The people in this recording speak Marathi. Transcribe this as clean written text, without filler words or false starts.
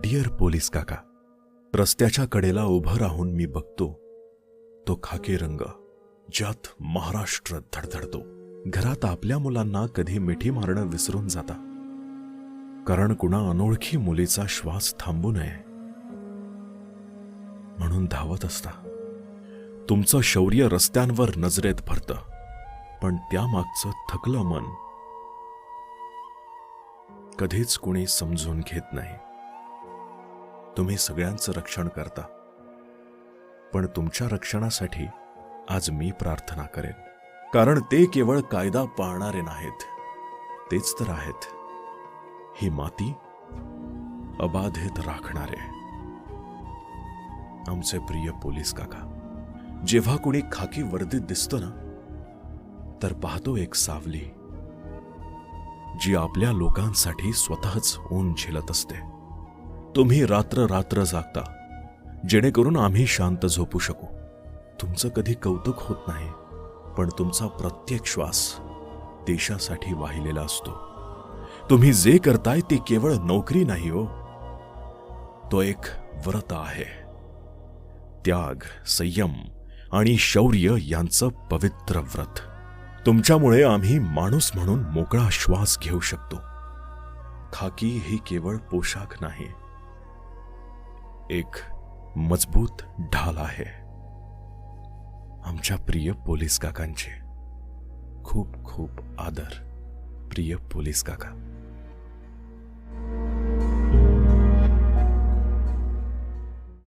डिअर पोलीस काका, रस्त्याच्या कडेला उभं राहून मी बघतो तो खाकी रंग ज्यात महाराष्ट्र धडधडतो. घरात आपल्या मुलांना कधी मिठी मारणं विसरून जाता, कारण कुणा अनोळखी मुलीचा श्वास थांबू नये म्हणून धावत असता. तुमचं शौर्य रस्त्यांवर नजरेत भरतं, पण त्यामागचं थकलं मन कधीच कुणी समजून घेत नाही. तुम्ही सगळ्यांचं रक्षण करता, पण तुमच्या रक्षणासाठी आज मी प्रार्थना करेन, कारण ते केवळ कायदा पाळणारे नाहीत, तेच तर आहेत ही माती अबाधित राखणारे. आमचे प्रिय पोलीस काका, जेव्हा कुणी खाकी वर्दीत दिसतं ना, तर पाहतो एक सावली जी आपल्या लोकांसाठी स्वतःच ऊन झेलत असते. तुम्ही रात्र रात्र जागता जेणेकरून आम्ही शांत झोपू शकू. तुमचं कधी कौतुक होत नाही, पण तुमचा प्रत्येक श्वास देशासाठी वाहिलेला असतो. तुम्ही जे करताय ते केवळ नोकरी नाही हो, तो एक व्रत आहे. त्याग, संयम आणि शौर्य यांचं पवित्र व्रत. तुमच्यामुळे आम्ही माणूस म्हणून मोकळा श्वास घेऊ शकतो. खाकी ही केवळ पोशाख नाही, एक मजबूत ढाल आहे. आमच्या प्रिय पोलीस काकांचे खूप खूप आदर. प्रिय पोलीस काका.